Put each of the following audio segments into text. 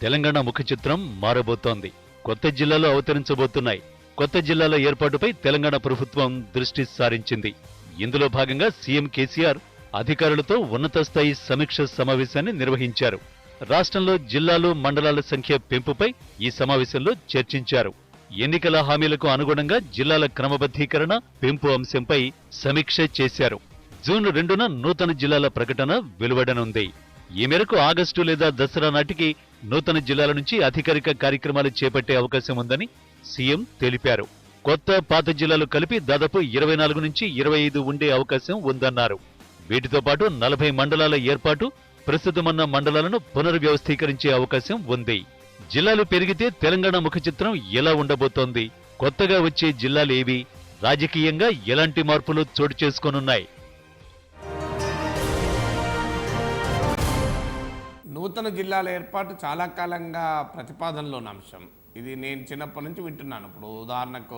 తెలంగాణ ముఖ చిత్రం మారబోతోంది. కొత్త జిల్లాలు అవతరించబోతున్నాయి. కొత్త జిల్లాల ఏర్పాటుపై తెలంగాణ ప్రభుత్వం దృష్టి సారించింది. ఇందులో భాగంగా సీఎం కేసీఆర్ అధికారులతో ఉన్నత స్థాయి సమీక్ష సమావేశాన్ని నిర్వహించారు. రాష్ట్రంలో జిల్లాలు, మండలాల సంఖ్య పెంపుపై ఈ సమావేశంలో చర్చించారు. ఎన్నికల హామీలకు అనుగుణంగా జిల్లాల క్రమబద్ధీకరణ, పెంపు అంశంపై సమీక్ష చేశారు. జూన్ 2న నూతన జిల్లాల ప్రకటన వెలువడనుంది. ఈ మేరకు ఆగస్టు లేదా దసరా నాటికి నూతన జిల్లాల నుంచి అధికారిక కార్యక్రమాలు చేపట్టే అవకాశం ఉందని సీఎం తెలిపారు. కొత్త, పాత జిల్లాలు కలిపి దాదాపు 24 నుంచి 25 ఉండే అవకాశం ఉందన్నారు. వీటితో పాటు 40 మండలాల ఏర్పాటు, ప్రస్తుతమున్న మండలాలను పునర్వ్యవస్థీకరించే అవకాశం ఉంది. జిల్లాలు పెరిగితే తెలంగాణ ముఖ చిత్రం ఎలా ఉండబోతోంది? కొత్తగా వచ్చే జిల్లాలేవి? రాజకీయంగా ఎలాంటి మార్పులు చోటు చేసుకోనున్నాయి? నూతన జిల్లాల ఏర్పాటు చాలా కాలంగా ప్రతిపాదనలోని అంశం. ఇది నేను చిన్నప్పటి నుంచి వింటున్నాను. ఇప్పుడు ఉదాహరణకు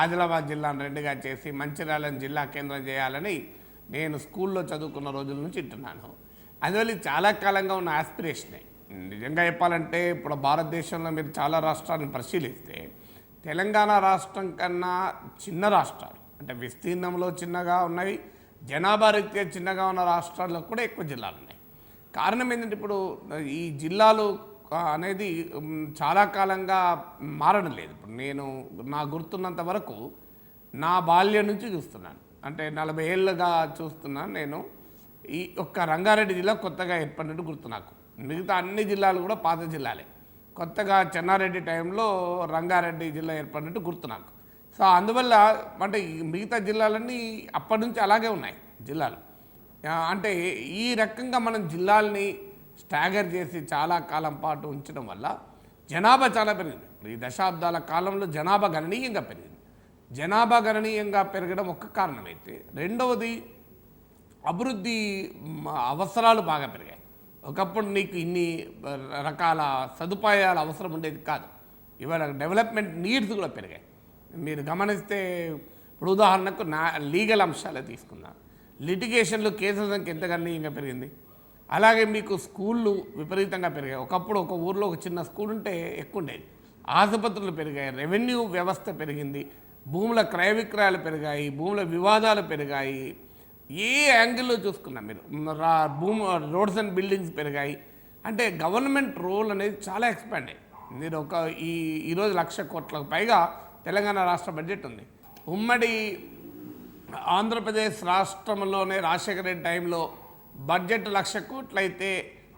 ఆదిలాబాద్ జిల్లాను రెండుగా చేసి మంచిర్యాలను జిల్లా కేంద్రం చేయాలని నేను స్కూల్లో చదువుకున్న రోజుల నుంచి వింటున్నాను. అందువల్ల ఇది చాలా కాలంగా ఉన్న ఆస్పిరేషనే. నిజంగా చెప్పాలంటే ఇప్పుడు భారతదేశంలో మీరు చాలా రాష్ట్రాలను పరిశీలిస్తే తెలంగాణ రాష్ట్రం కన్నా చిన్న రాష్ట్రాలు, అంటే విస్తీర్ణంలో చిన్నగా ఉన్నవి, జనాభా రీత్యా చిన్నగా ఉన్న రాష్ట్రాల్లో కూడా ఎక్కువ జిల్లాలు ఉన్నాయి. కారణం ఏంటంటే ఇప్పుడు ఈ జిల్లాలు అనేది చాలా కాలంగా మారడం లేదు. ఇప్పుడు నేను నా గుర్తున్నంత వరకు నా బాల్యం నుంచి చూస్తున్నాను, అంటే 40 ఏళ్ళుగా చూస్తున్నాను నేను. ఈ ఒక్క రంగారెడ్డి జిల్లా కొత్తగా ఏర్పడినట్టు గుర్తు నాకు. మిగతా అన్ని జిల్లాలు కూడా పాత జిల్లాలే. కొత్తగా చెన్నారెడ్డి టైంలో రంగారెడ్డి జిల్లా ఏర్పడినట్టు గుర్తు నాకు. సో అందువల్ల అంటే మిగతా జిల్లాలన్నీ అప్పటి నుంచి అలాగే ఉన్నాయి జిల్లాలు. అంటే ఈ రకంగా మనం జిల్లాల్ని స్టాగర్ చేసి చాలా కాలం పాటు ఉంచడం వల్ల జనాభా చాలా పెరిగింది. ఈ దశాబ్దాల కాలంలో జనాభా గణనీయంగా పెరిగింది. జనాభా గణనీయంగా పెరగడం ఒక కారణమైతే, రెండవది అభివృద్ధి అవసరాలు బాగా పెరిగాయి. ఒకప్పుడు నీకు ఇన్ని రకాల సదుపాయాలు అవసరం ఉండేది కాదు. ఇవాళ డెవలప్మెంట్ నీడ్స్ కూడా పెరిగాయి. మీరు గమనిస్తే ఇప్పుడు ఉదాహరణకు లీగల్ అంశాలే తీసుకున్నా, లిటిగేషన్లు, కేసుల సంఖ్య ఎంత గణనీయంగా పెరిగింది. అలాగే మీకు స్కూళ్ళు విపరీతంగా పెరిగాయి. ఒకప్పుడు ఒక ఊర్లో ఒక చిన్న స్కూల్ ఉంటే ఎక్కువ ఉండేది. ఆసుపత్రులు పెరిగాయి, రెవెన్యూ వ్యవస్థ పెరిగింది, భూముల క్రయ విక్రయాలు పెరిగాయి, భూముల వివాదాలు పెరిగాయి. ఏ యాంగిల్లో చూసుకున్నా మీరు రోడ్స్ అండ్ బిల్డింగ్స్ పెరిగాయి. అంటే గవర్నమెంట్ రోల్ అనేది చాలా ఎక్స్పాండ్ అయ్యింది. మీరు ఈరోజు 1,00,000 కోట్లకు పైగా తెలంగాణ రాష్ట్ర బడ్జెట్ ఉంది. ఉమ్మడి ఆంధ్రప్రదేశ్ రాష్ట్రంలోనే రాజశేఖర రెడ్డి టైంలో బడ్జెట్ 1,00,000 కోట్లు అయితే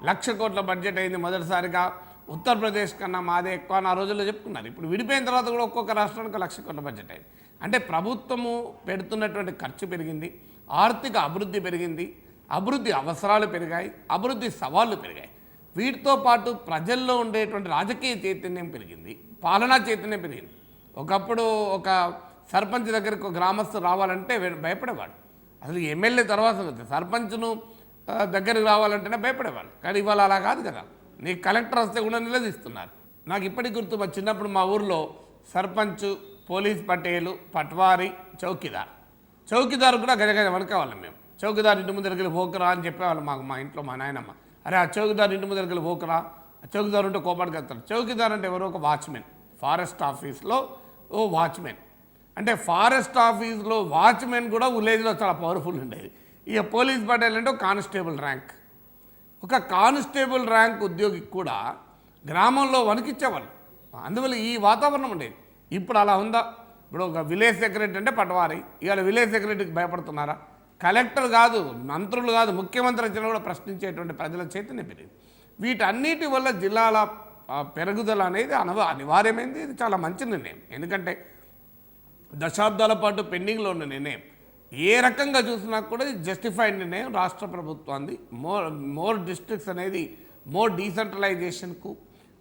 1,00,000 కోట్ల బడ్జెట్ అయింది మొదటిసారిగా. ఉత్తరప్రదేశ్ కన్నా మాదే ఎక్కువ అని ఆ రోజుల్లో చెప్పుకున్నారు. ఇప్పుడు విడిపోయిన తర్వాత కూడా ఒక్కొక్క రాష్ట్రానికి 1,00,000 కోట్ల బడ్జెట్ అయింది. అంటే ప్రభుత్వము పెడుతున్నటువంటి ఖర్చు పెరిగింది, ఆర్థిక అభివృద్ధి పెరిగింది, అభివృద్ధి అవసరాలు పెరిగాయి, అభివృద్ధి సవాళ్లు పెరిగాయి. వీటితో పాటు ప్రజల్లో ఉండేటువంటి రాజకీయ చైతన్యం పెరిగింది, పాలనా చైతన్యం పెరిగింది. ఒకప్పుడు ఒక సర్పంచ్ దగ్గరకు గ్రామస్తులు రావాలంటే భయపడేవాడు. అసలు ఎమ్మెల్యే తర్వాత సర్పంచ్ను దగ్గరికి రావాలంటేనే భయపడేవాళ్ళు. కానీ ఇవాళ అలా కాదు కదా. నీకు కలెక్టర్ వస్తే కూడా నిలదీస్తున్నారు. నాకు ఇప్పటికి గుర్తు, మా చిన్నప్పుడు మా ఊర్లో సర్పంచ్, పోలీస్ పటేలు, పట్వారి, చౌకీదారు కూడా గజగజ వణకేవాళ్ళం మేము. చౌకీదారు ఇంటి ముందరికి వెళ్ళి పోకరా అని చెప్పేవాళ్ళు మా ఇంట్లో మా నాయనమ్మ. అరే ఆ చౌకీదారు ఇంటి ముందరికి వెళ్ళి పోకరా, ఆ చౌకీదారు ఉంటే కోపానికి వెళ్తారు. చౌకీదారు అంటే ఎవరో ఒక వాచ్మెన్, ఫారెస్ట్ ఆఫీస్లో వాచ్మెన్. అంటే ఫారెస్ట్ ఆఫీస్లో వాచ్మెన్ కూడా విలేజ్లో చాలా పవర్ఫుల్ ఉండేది. ఇక పోలీస్ పటేల్ అంటే ఒక కానిస్టేబుల్ ర్యాంక్. ఒక కానిస్టేబుల్ ర్యాంక్ ఉద్యోగికి కూడా గ్రామంలో వణికిచ్చేవాళ్ళు. అందువల్ల ఈ వాతావరణం ఉండేది. ఇప్పుడు అలా ఉందా? ఇప్పుడు ఒక విలేజ్ సెక్రటరీ అంటే పటవారి, ఇవాళ విలేజ్ సెక్రటరీకి భయపడుతున్నారా? కలెక్టర్ కాదు, మంత్రులు కాదు, ముఖ్యమంత్రి వచ్చినా కూడా ప్రశ్నించేటువంటి ప్రజల చైతన్యం పెరిగింది. వీటన్నిటి వల్ల జిల్లాల పెరుగుదల అనేది అనివార్యమైంది. ఇది చాలా మంచి నిర్ణయం. ఎందుకంటే దశాబ్దాల పాటు పెండింగ్లో ఉన్న నిర్ణయం. ఏ రకంగా చూసినా కూడా ఇది జస్టిఫైడ్ నిర్ణయం రాష్ట్ర ప్రభుత్వాన్ని. మోర్ డిస్ట్రిక్ట్స్ అనేది మోర్ డీసెంట్రలైజేషన్కు,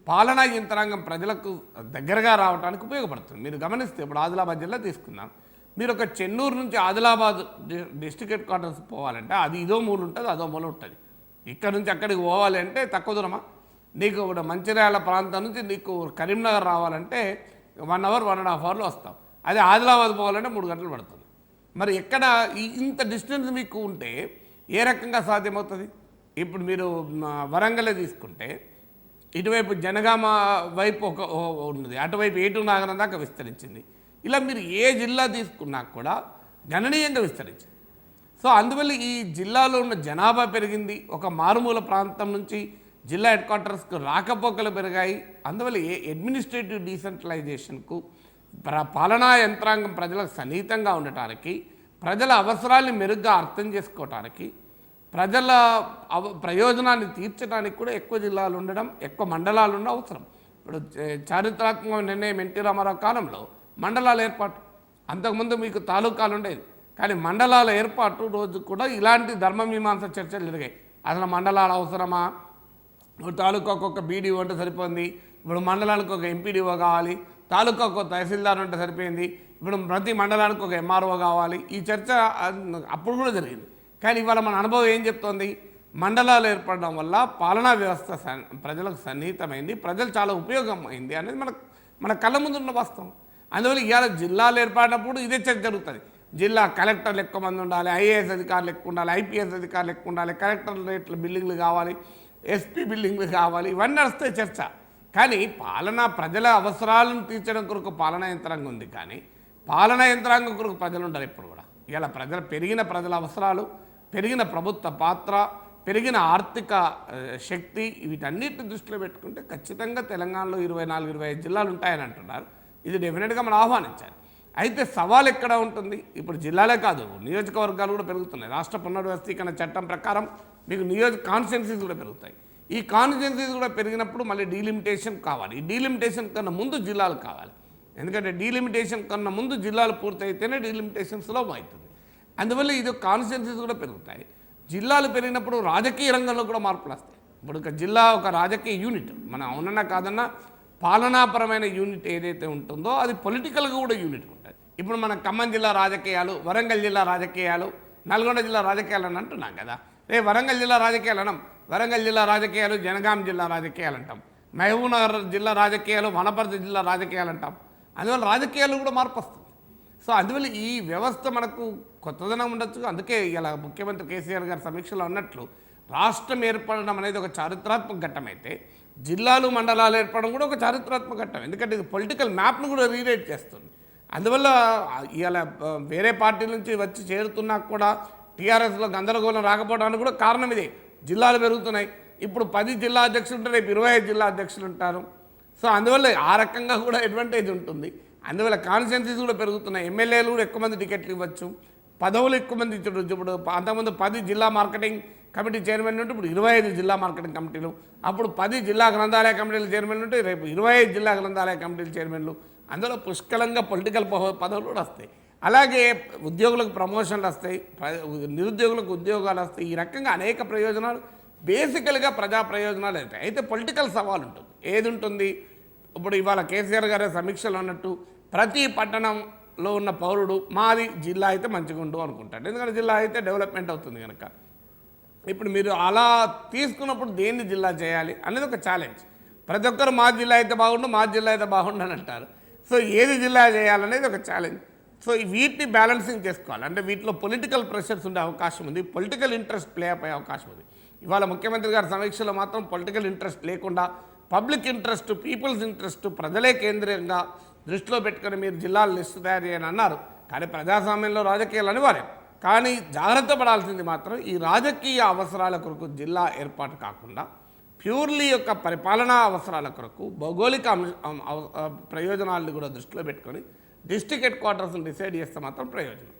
పాలనా యంత్రాంగం ప్రజలకు దగ్గరగా రావడానికి ఉపయోగపడుతుంది. మీరు గమనిస్తే ఇప్పుడు ఆదిలాబాద్ జిల్లా తీసుకున్నాం. మీరు ఒక చెన్నూరు నుంచి ఆదిలాబాద్ డిస్ట్రిక్ట్ హెడ్ క్వార్టర్స్ పోవాలంటే అది ఇదో మూల ఉంటుంది, అదో మూల ఉంటుంది. ఇక్కడ నుంచి అక్కడికి పోవాలి అంటే తక్కువ దూరమా? నీకు ఇప్పుడు మంచిర్యాల ప్రాంతం నుంచి నీకు కరీంనగర్ రావాలంటే 1 అవర్ 1.5 అవర్లో వస్తాం. అదే ఆదిలాబాద్ పోవాలంటే 3 గంటలు పడుతుంది. మరి ఎక్కడ ఇంత డిస్టెన్స్ మీకు ఉంటే ఏ రకంగా సాధ్యమవుతుంది? ఇప్పుడు మీరు వరంగల్ తీసుకుంటే ఇటువైపు జనగామ వైపు ఉన్నది, అటువైపు ఏటూరు నాగరం దాకా విస్తరించింది. ఇలా మీరు ఏ జిల్లా తీసుకున్నా కూడా గణనీయంగా విస్తరించింది. సో అందువల్ల ఈ జిల్లాలో ఉన్న జనాభా పెరిగింది, ఒక మారుమూల ప్రాంతం నుంచి జిల్లా హెడ్ క్వార్టర్స్కు రాకపోకలు పెరిగాయి. అందువల్ల అడ్మినిస్ట్రేటివ్ డీసెంట్రలైజేషన్కు పాలనా యంత్రాంగం ప్రజలకు సన్నిహితంగా ఉండటానికి, ప్రజల అవసరాల్ని మెరుగ్గా అర్థం చేసుకోవటానికి, ప్రజల ప్రయోజనాన్ని తీర్చడానికి కూడా ఎక్కువ జిల్లాలు ఉండడం, ఎక్కువ మండలాలు ఉండడం అవసరం. ఇప్పుడు చారిత్రాత్మక నిర్ణయం ఎన్టీ రామారావు కాలంలో మండలాల ఏర్పాటు. అంతకుముందు మీకు తాలూకాలు ఉండేది, కానీ మండలాల ఏర్పాటు రోజు కూడా ఇలాంటి ధర్మమీమాంస చర్చలు జరిగాయి. అసలు మండలాలు అవసరమా, తాలూకాకు ఒక బీడీఓ ఉంటే సరిపోయింది, ఇప్పుడు మండలానికి ఒక ఎంపీడీఓ కావాలి, తాలూకాకు ఒక తహసీల్దార్ ఉంటే సరిపోయింది, ఇప్పుడు ప్రతి మండలానికి ఒక ఎంఆర్ఓ కావాలి. ఈ చర్చ అప్పుడు కూడా జరిగింది. కానీ ఇవాళ మన అనుభవం ఏం చెప్తోంది, మండలాలు ఏర్పడడం వల్ల పాలనా వ్యవస్థ ప్రజలకు సన్నిహితమైంది, ప్రజలు చాలా ఉపయోగం అయింది అనేది మన కళ్ళ ముందున్న వాస్తవం. అందువల్ల ఇవాళ జిల్లాలు ఏర్పడినప్పుడు ఇదే చర్చ జరుగుతుంది. జిల్లా కలెక్టర్లు ఎక్కువ మంది ఉండాలి, ఐఏఎస్ అధికారులు ఎక్కువ ఉండాలి, ఐపీఎస్ అధికారులు ఎక్కువ ఉండాలి, కలెక్టర్ రేట్ల బిల్డింగ్లు కావాలి, ఎస్పీ బిల్డింగ్లు కావాలి, ఇవన్నీ నడుస్తాయి చర్చ. కానీ ప్రజల అవసరాలను తీర్చడం కొరకు పాలనా యంత్రాంగం ఉంది, కానీ పాలనా యంత్రాంగం కొరకు ప్రజలు ఉండరు ఎప్పుడు కూడా. ఇలా పెరిగిన ప్రజల అవసరాలు, పెరిగిన ప్రభుత్వ పాత్ర, పెరిగిన ఆర్థిక శక్తి, వీటన్నిటిని దృష్టిలో పెట్టుకుంటే ఖచ్చితంగా తెలంగాణలో 24-25 జిల్లాలు ఉంటాయని అంటున్నారు. ఇది డెఫినెట్గా మనం ఆహ్వానించాలి. అయితే సవాల్ ఎక్కడ ఉంటుంది, ఇప్పుడు జిల్లాలే కాదు నియోజకవర్గాలు కూడా పెరుగుతున్నాయి. రాష్ట్ర పునర్వ్యవస్థీకరణ చట్టం ప్రకారం మీకు కాన్స్టిట్యున్సీస్ కూడా పెరుగుతాయి. ఈ కాన్స్టిట్యున్సీస్ కూడా పెరిగినప్పుడు మళ్ళీ డీలిమిటేషన్ కావాలి. ఈ డీలిమిటేషన్ కన్నా ముందు జిల్లాలు కావాలి. ఎందుకంటే డీలిమిటేషన్ కన్నా ముందు జిల్లాలు పూర్తయితేనే డీలిమిటేషన్ సులభం అవుతుంది. అందువల్ల ఇది కాన్స్టిట్యున్సీస్ కూడా పెరుగుతాయి. జిల్లాలు పెరిగినప్పుడు రాజకీయ రంగంలో కూడా మార్పులు వస్తాయి. ఇప్పుడు ఒక జిల్లా ఒక రాజకీయ యూనిట్, మనం అవునన్నా కాదన్నా పాలనాపరమైన యూనిట్ ఏదైతే ఉంటుందో అది పొలిటికల్గా కూడా యూనిట్ ఉంటుంది. ఇప్పుడు మన ఖమ్మం జిల్లా రాజకీయాలు, వరంగల్ జిల్లా రాజకీయాలు, నల్గొండ జిల్లా రాజకీయాలు అని అంటున్నాం కదా. వరంగల్ జిల్లా రాజకీయాలు అనం, వరంగల్ జిల్లా రాజకీయాలు జనగాం జిల్లా రాజకీయాలు అంటాం, మహబూబ్నగర్ జిల్లా రాజకీయాలు వనపర్తి జిల్లా రాజకీయాలు అంటాం. అందువల్ల రాజకీయాలు కూడా మార్పు వస్తుంది. సో అందువల్ల ఈ వ్యవస్థ మనకు కొత్తదనం ఉండొచ్చు. అందుకే ఇలా ముఖ్యమంత్రి కేసీఆర్ గారు సమీక్షలో అన్నట్లు రాష్ట్రం ఏర్పడడం అనేది ఒక చారిత్రాత్మక ఘట్టం అయితే, జిల్లాలు మండలాలు ఏర్పడడం కూడా ఒక చారిత్రాత్మక ఘట్టం. ఎందుకంటే ఇది పొలిటికల్ మ్యాప్ను కూడా రీరైట్ చేస్తుంది. అందువల్ల ఇలా వేరే పార్టీ నుంచి వచ్చి చేరుతున్నా కూడా టీఆర్ఎస్లో గందరగోళం రాకపోవడానికి కూడా కారణం ఇదే. జిల్లాలు పెరుగుతున్నాయి. ఇప్పుడు 10 జిల్లా అధ్యక్షులు ఉంటే రేపు 25 జిల్లా అధ్యక్షులు ఉంటారు. సో అందువల్ల ఆ రకంగా కూడా అడ్వాంటేజ్ ఉంటుంది. అందువల్ల కాన్స్టిట్యున్సీస్ కూడా పెరుగుతున్నాయి. ఎమ్మెల్యేలు కూడా ఎక్కువ మంది టికెట్లు ఇవ్వచ్చు, పదవులు ఎక్కువ మంది ఇచ్చారు. ఇప్పుడు అంతకుముందు 10 జిల్లా మార్కెటింగ్ కమిటీ చైర్మన్ ఉంటే ఇప్పుడు 25 జిల్లా మార్కెటింగ్ కమిటీలు, అప్పుడు 10 జిల్లా గ్రంథాలయ కమిటీల చైర్మన్ ఉంటే రేపు 25 జిల్లా గ్రంథాలయ కమిటీల చైర్మన్లు. అందులో పుష్కలంగా పొలిటికల్ పదవులు కూడా వస్తాయి. అలాగే ఉద్యోగులకు ప్రమోషన్లు వస్తాయి, నిరుద్యోగులకు ఉద్యోగాలు వస్తాయి. ఈ రకంగా అనేక ప్రయోజనాలు బేసికల్గా ప్రజా ప్రయోజనాలు అవుతాయి. అయితే పొలిటికల్ సవాల్ ఉంటుంది. ఏది ఉంటుంది, ఇప్పుడు ఇవాళ కేసీఆర్ గారి సమీక్షలు అన్నట్టు ప్రతి పట్టణంలో ఉన్న పౌరుడు మాది జిల్లా అయితే మంచిగా ఉండు అనుకుంటాడు. ఎందుకంటే జిల్లా అయితే డెవలప్మెంట్ అవుతుంది కనుక. ఇప్పుడు మీరు అలా తీసుకున్నప్పుడు దేన్ని జిల్లా చేయాలి అనేది ఒక ఛాలెంజ్. ప్రతి ఒక్కరు మా జిల్లా అయితే బాగుండు, మా జిల్లా అయితే బాగుండు అని అంటారు. సో ఏది జిల్లా చేయాలనేది ఒక ఛాలెంజ్. సో వీటిని బ్యాలెన్సింగ్ చేసుకోవాలి. అంటే వీటిలో పొలిటికల్ ప్రెషర్స్ ఉండే అవకాశం ఉంది, పొలిటికల్ ఇంట్రెస్ట్ ప్లే అయ్యే అవకాశం ఉంది. ఇవాళ ముఖ్యమంత్రి గారి సమీక్షలో మాత్రం పొలిటికల్ ఇంట్రెస్ట్ లేకుండా పబ్లిక్ ఇంట్రెస్ట్, పీపుల్స్ ఇంట్రెస్ట్, ప్రజలే కేంద్రంగా దృష్టిలో పెట్టుకొని మీరు జిల్లాల లిస్టు తయారు చేయని అన్నారు. కానీ ప్రజాస్వామ్యంలో రాజకీయాలు అనివార్యం. కానీ జాగ్రత్త పడాల్సింది మాత్రం ఈ రాజకీయ అవసరాల కొరకు జిల్లా ఏర్పాటు కాకుండా ప్యూర్లీ యొక్క పరిపాలనా అవసరాల కొరకు భౌగోళిక ప్రయోజనాలను కూడా దృష్టిలో పెట్టుకొని డిస్ట్రిక్ట్ హెడ్ క్వార్టర్స్ని డిసైడ్ చేస్తే మాత్రం ప్రయోజనం.